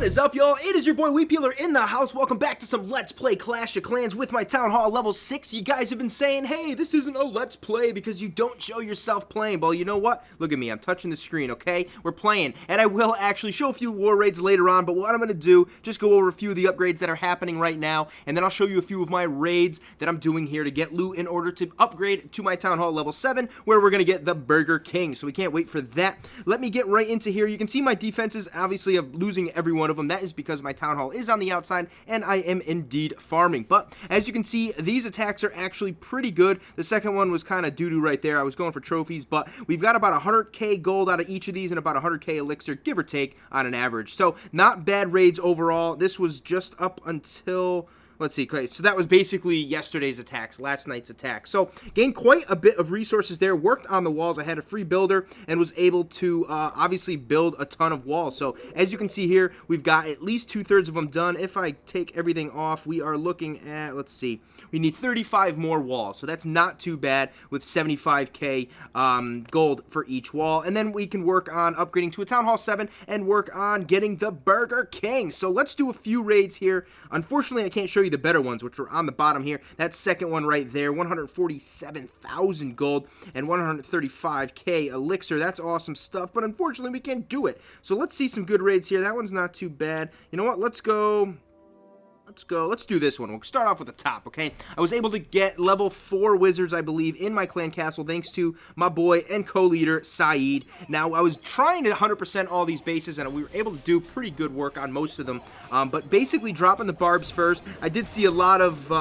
is up, y'all? It is your boy Weepeeler in the house. Welcome back to some Let's Play Clash of Clans with my Town Hall level 6. You guys have been saying, hey, this isn't a Let's Play because you don't show yourself playing. Well, you know what? Look at me. I'm touching the screen, okay? We're playing, and I will actually show a few war raids later on, but what I'm going to do, just go over a few of the upgrades that are happening right now, and then I'll show you a few of my raids that I'm doing here to get loot in order to upgrade to my Town Hall level 7, where we're going to get the Burger King, so we can't wait for that. Let me get right into here. You can see my defenses, obviously, of losing every one of them. That is because my Town Hall is on the outside, and I am indeed farming. But as you can see, these attacks are actually pretty good. The second one was kind of doo-doo right there. I was going for trophies, but we've got about 100k gold out of each of these and about 100k elixir, give or take, on an average. So not bad raids overall. This was just up until... let's see, okay, so that was basically yesterday's attacks, last night's attack. So, gained quite a bit of resources there, worked on the walls. I had a free builder and was able to obviously build a ton of walls. So, as you can see here, we've got at least 2/3 of them done. If I take everything off, we are looking at, let's see, we need 35 more walls. So, that's not too bad with 75k gold for each wall. And then we can work on upgrading to a Town Hall 7 and work on getting the Burger King. So, let's do a few raids here. Unfortunately, I can't show you the better ones, which are on the bottom here. That second one right there, 147,000 gold and 135k elixir. That's awesome stuff, but unfortunately we can't do it. So let's see some good raids here. That one's not too bad. You know what? Let's do this one. We'll start off with the top, okay? I was able to get level 4 wizards, I believe, in my clan castle, thanks to my boy and co-leader, Saeed. Now, I was trying to 100% all these bases, and we were able to do pretty good work on most of them, but basically dropping the barbs first. I did see a lot of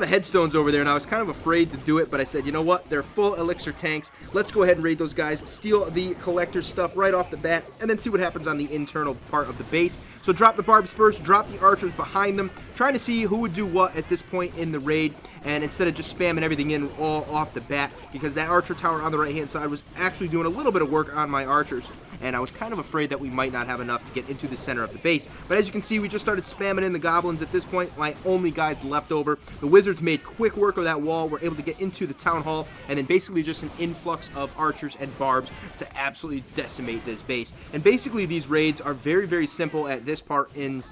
headstones over there, and I was kind of afraid to do it, but I said, you know what? They're full elixir tanks. Let's go ahead and raid those guys, steal the collector stuff right off the bat, and then see what happens on the internal part of the base. So drop the barbs first, drop the archers behind them, trying to see who would do what at this point in the raid, and instead of just spamming everything in all off the bat, because that archer tower on the right-hand side was actually doing a little bit of work on my archers, and I was kind of afraid that we might not have enough to get into the center of the base. But as you can see, we just started spamming in the goblins at this point, my only guys left over. The wizards made quick work of that wall, were able to get into the town hall, and then basically just an influx of archers and barbs to absolutely decimate this base. And basically these raids are very, very simple at this part in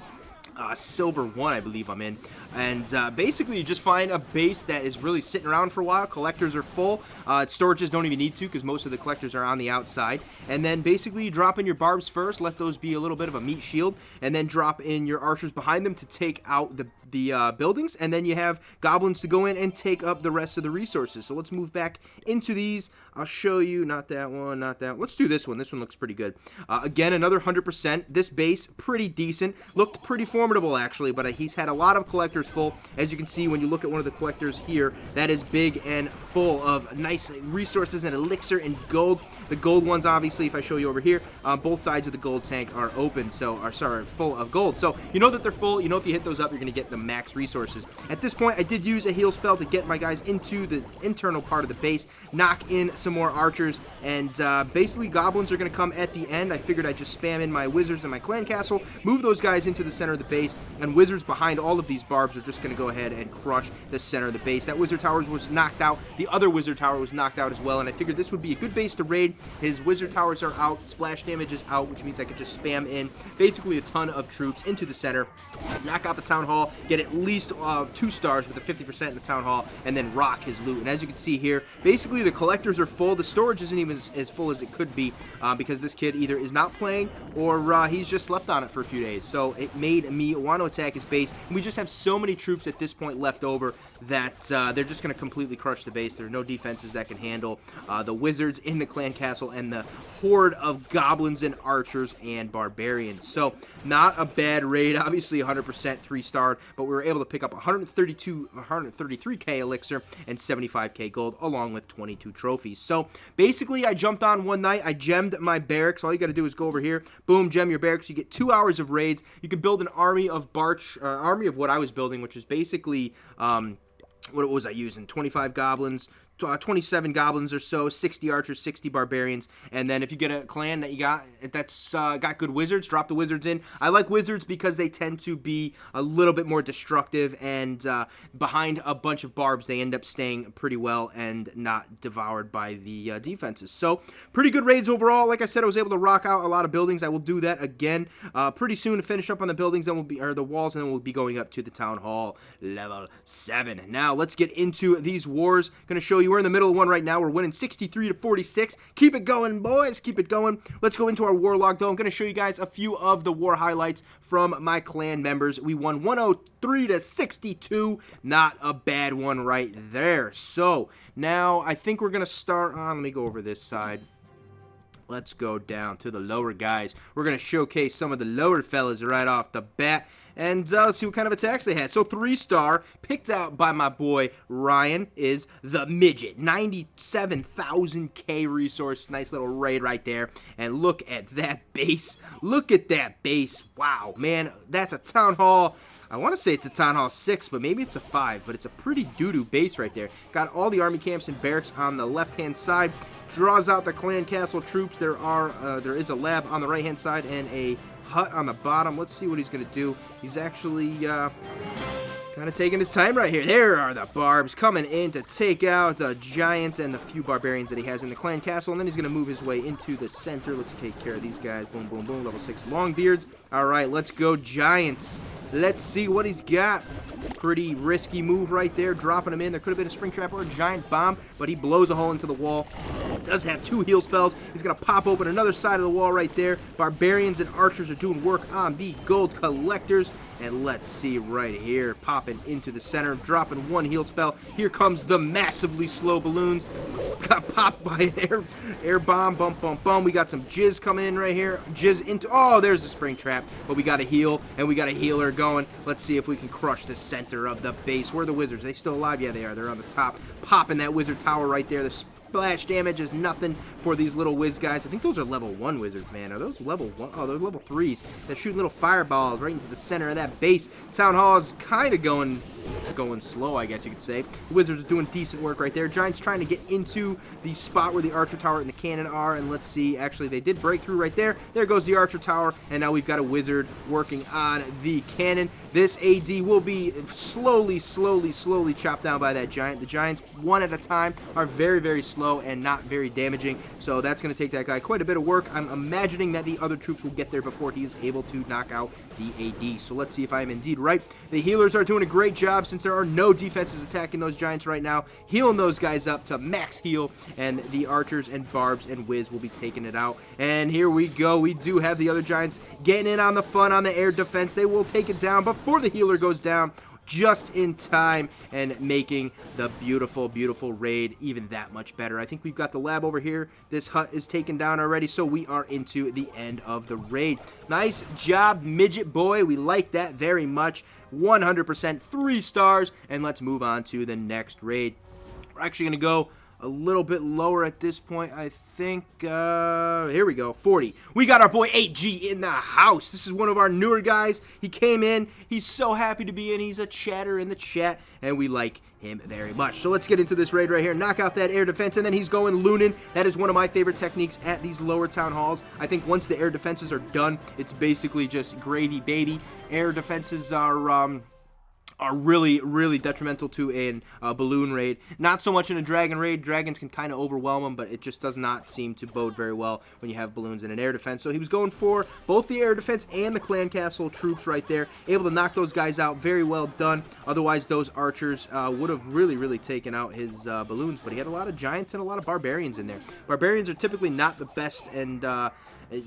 Silver 1, I believe I'm in. And basically you just find a base that is really sitting around for a while. Collectors are full. Storages don't even need to because most of the collectors are on the outside. And then basically you drop in your barbs first, let those be a little bit of a meat shield, and then drop in your archers behind them to take out the buildings, and then you have goblins to go in and take up the rest of the resources. So let's move back into these. I'll show you, not that one, not that one. Let's do this one. This one looks pretty good. Again, another 100%. This base, pretty decent. Looked pretty formidable, actually, but he's had a lot of collectors full. As you can see, when you look at one of the collectors here, that is big and full of nice resources and elixir and gold. The gold ones, obviously, if I show you over here, both sides of the gold tank are open, full of gold. So you know that they're full. You know if you hit those up, you're going to get the max resources. At this point, I did use a heal spell to get my guys into the internal part of the base, knock in some more archers, and basically goblins are going to come at the end. I figured I'd just spam in my wizards in my clan castle, move those guys into the center of the base, and wizards behind all of these barbs are just going to go ahead and crush the center of the base. That wizard tower was knocked out. The other wizard tower was knocked out as well, and I figured this would be a good base to raid. His wizard towers are out, splash damage is out, which means I could just spam in basically a ton of troops into the center, knock out the town hall, get at least 2 stars with a 50% in the town hall, and then rock his loot. And as you can see here, basically the collectors are full. The storage isn't even as full as it could be because this kid either is not playing or he's just slept on it for a few days. So it made me want to attack his base, and we just have so many troops at this point left over that they're just going to completely crush the base. There are no defenses that can handle the wizards in the clan castle and the horde of goblins and archers and barbarians. So not a bad raid. Obviously 100% 3-starred, but we were able to pick up 133k elixir and 75k gold along with 22 trophies. So basically I jumped on one night, I gemmed my barracks. All you got to do is go over here, boom, gem your barracks. You get 2 hours of raids. You can build an army of army of what I was building, which is basically what was I using? 25 goblins, 27 goblins or so, 60 archers, 60 barbarians, and then if you get a clan that that's got good wizards, drop the wizards in. I like wizards because they tend to be a little bit more destructive, and behind a bunch of barbs, they end up staying pretty well and not devoured by the defenses. So pretty good raids overall. Like I said, I was able to rock out a lot of buildings. I will do that again pretty soon to finish up on the buildings, then the walls, and then we'll be going up to the town hall level 7. Now let's get into these wars. Gonna show you we're in the middle of one right now. We're winning 63 to 46. Keep it going, boys. Keep it going. Let's go into our war log, though. I'm going to show you guys a few of the war highlights from my clan members. We won 103 to 62. Not a bad one right there. So now I think we're going to start on, let me go over this side. Let's go down to the lower guys. We're going to showcase some of the lower fellas right off the bat. And let's see what kind of attacks they had. So 3-star, picked out by my boy Ryan, is the Midget. 97,000k resource. Nice little raid right there. And look at that base. Look at that base. Wow, man, that's a town hall. I want to say it's a Town Hall 6, but maybe it's a 5, but it's a pretty doo-doo base right there. Got all the army camps and barracks on the left-hand side. Draws out the clan castle troops. There is a lab on the right-hand side and a hut on the bottom. Let's see what he's going to do. He's actually kind of taking his time right here. There are the barbs coming in to take out the giants and the few barbarians that he has in the clan castle. And then he's going to move his way into the center. Let's take care of these guys. Boom, boom, boom. Level 6 Longbeards. All right, let's go Giants. Let's see what he's got. Pretty risky move right there, dropping him in. There could have been a spring trap or a giant bomb, but he blows a hole into the wall. Does have 2 heal spells. He's going to pop open another side of the wall right there. Barbarians and archers are doing work on the gold collectors. And let's see right here, popping into the center, dropping 1 heal spell. Here comes the massively slow balloons. Got popped by an air bomb. Bump, bump, bump. We got some jizz coming in right here. Jizz into, oh, there's a spring trap. But we got a heal, and we got a healer going. Let's see if we can crush the center of the base. Where are the wizards? Are they still alive? Yeah, they are. They're on the top. Popping that wizard tower right there. The splash damage is nothing for these little whiz guys. I think those are level 1 wizards, man. Are those level 1? Oh, they're level 3s. They're shooting little fireballs right into the center of that base. Town Hall is kind of going slow, I guess you could say. The wizards are doing decent work right there. Giants trying to get into the spot where the archer tower and the cannon are, and let's see. Actually, they did break through right there. There goes the archer tower, and now we've got a wizard working on the cannon. This AD will be slowly chopped down by that giant. The giants, one at a time, are very, very slow and not very damaging, so that's going to take that guy quite a bit of work. I'm imagining that the other troops will get there before he is able to knock out the AD, so let's see if I am indeed right. The healers are doing a great job since there are no defenses attacking those giants right now, healing those guys up to max heal, and the archers and barbs and whiz will be taking it out. And here we go. We do have the other giants getting in on the fun on the air defense. They will take it down before the healer goes down, just in time, and making the beautiful, beautiful raid even that much better. I think we've got the lab over here. This hut is taken down already, so we are into the end of the raid. Nice job, Midget Boy. We like that very much. 100% 3 stars, and let's move on to the next raid. We're actually going to go a little bit lower at this point, I think. Here we go, 40. We got our boy 8G in the house. This is one of our newer guys. He came in. He's so happy to be in. He's a chatter in the chat, and we like him very much. So let's get into this raid right here. Knock out that air defense, and then he's going Lunin. That is one of my favorite techniques at these lower town halls. I think once the air defenses are done, it's basically just gravy, baby. Air defenses are really, really detrimental to a balloon raid. Not so much in a dragon raid. Dragons can kind of overwhelm them, but it just does not seem to bode very well when you have balloons in an air defense. So he was going for both the air defense and the clan castle troops right there. Able to knock those guys out. Very well done. Otherwise, those archers would have really, really taken out his balloons. But he had a lot of giants and a lot of barbarians in there. Barbarians are typically not the best, and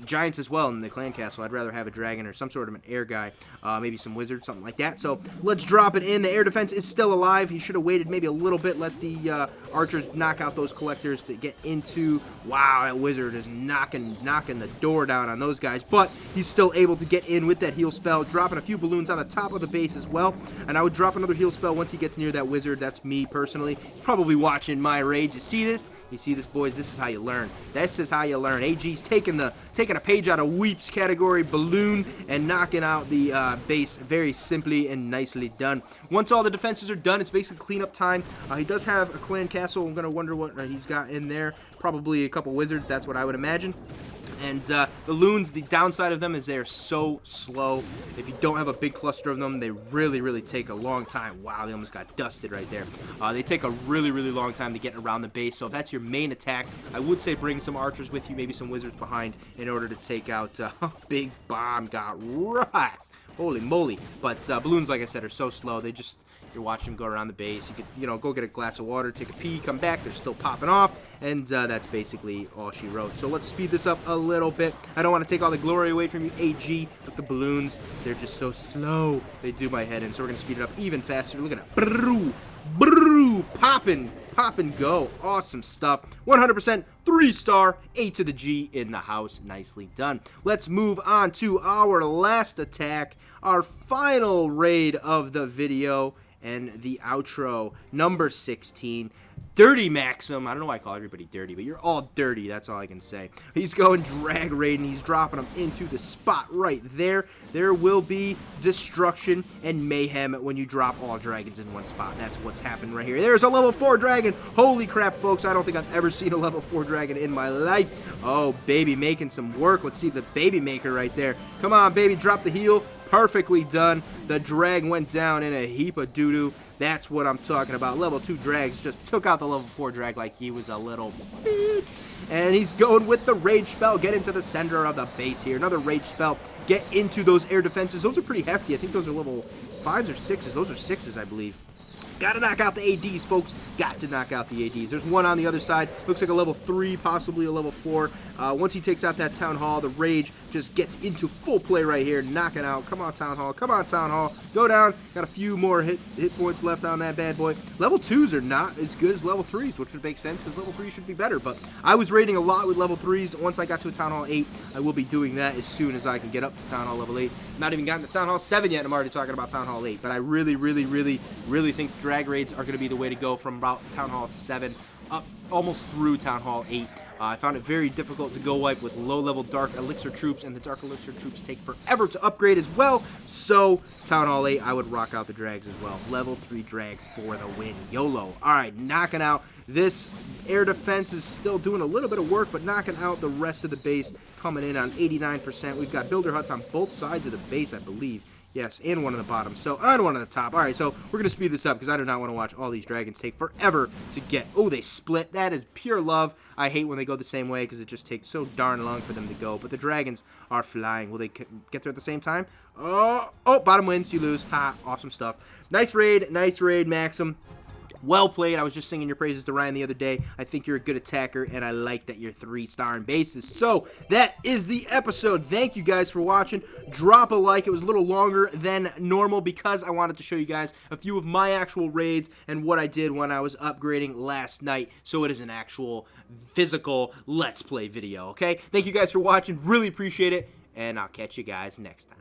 giants as well in the clan castle. I'd rather have a dragon or some sort of an air guy, maybe some wizard, something like that. So let's drop it in. The air defense is still alive. He should have waited maybe a little bit, let the archers knock out those collectors to get into. Wow, that wizard is knocking the door down on those guys, but he's still able to get in with that heal spell, dropping a few balloons on the top of the base as well. And I would drop another heal spell once he gets near that wizard. That's me personally. He's probably watching my raids. You see this? You see this, boys? This is how you learn. This is how you learn. AG's taking the taking a page out of Weep's category, Balloon, and knocking out the base very simply and nicely done. Once all the defenses are done, it's basically cleanup time. He does have a clan castle. I'm going to wonder what he's got in there. Probably a couple wizards, that's what I would imagine. And the loons, the downside of them is they're so slow. If you don't have a big cluster of them, they really take a long time. Wow, they almost got dusted right there. They take a really long time to get around the base. So if that's your main attack, I would say bring some archers with you, maybe some wizards behind in order to take out Big Bomb got rocked. Holy moly. But balloons, like I said, are so slow. They just... You're watching them go around the base. You could, you know, go get a glass of water, take a pee, come back. They're still popping off, and that's basically all she wrote. So let's speed this up a little bit. I don't want to take all the glory away from you, AG, but the balloons, they're just so slow. They do my head in, so we're going to speed it up even faster. Look at it. Brrroo, brrroo, popping, pop and go. Awesome stuff. 100% 3-star, A to the G in the house. Nicely done. Let's move on to our last attack, our final raid of the video, and the outro, number 16, Dirty Maxim. I don't know why I call everybody dirty, but you're all dirty. That's all I can say. He's going drag raiding. He's dropping them into the spot right there. There will be destruction and mayhem when you drop all dragons in one spot. That's what's happened right here. There's a level 4 dragon. Holy crap, folks. I don't think I've ever seen a level 4 dragon in my life. Oh, baby, making some work. Let's see the baby maker right there. Come on, baby. Drop the heel. Perfectly done. The drag went down in a heap of doo-doo. That's what I'm talking about. Level 2 drags just took out the level 4 drag like he was a little bitch. And he's going with the rage spell. Get into the center of the base here. Another rage spell. Get into those air defenses. Those are pretty hefty. I think those are level 5s or 6s. Those are 6s, I believe. Got to knock out the ADs, folks. Got to knock out the ADs. There's one on the other side. Looks like a level 3, possibly a level 4. Once he takes out that Town Hall, the Rage just gets into full play right here. Knocking out. Come on, Town Hall. Come on, Town Hall. Go down. Got a few more hit points left on that bad boy. Level 2s are not as good as level 3s, which would make sense because level 3 should be better. But I was raiding a lot with level 3s. Once I got to a Town Hall 8, I will be doing that as soon as I can get up to Town Hall level 8. Not even gotten to Town Hall 7 yet, and I'm already talking about Town Hall 8. But I really think drag raids are going to be the way to go from about Town Hall 7 up almost through Town Hall 8. I found it very difficult to go wipe with low-level Dark Elixir troops, and the Dark Elixir troops take forever to upgrade as well. So, Town Hall 8, I would rock out the drags as well. Level 3 drags for the win. YOLO. Alright, knocking out. This air defense is still doing a little bit of work, but knocking out the rest of the base, coming in on 89%. We've got builder huts on both sides of the base, I believe. Yes, and one on the bottom. So, and one on the top. Alright, so we're going to speed this up because I do not want to watch all these dragons take forever to get. Oh, they split. That is pure love. I hate when they go the same way because it just takes so darn long for them to go. But the dragons are flying. Will they get there at the same time? Oh, bottom wins. You lose. Ha, awesome stuff. Nice raid, Maxim. Well played. I was just singing your praises to Ryan the other day. I think you're a good attacker, and I like that you're 3-star in bases. So, that is the episode. Thank you guys for watching. Drop a like. It was a little longer than normal because I wanted to show you guys a few of my actual raids and what I did when I was upgrading last night. So, it is an actual physical Let's Play video, okay? Thank you guys for watching. Really appreciate it, and I'll catch you guys next time.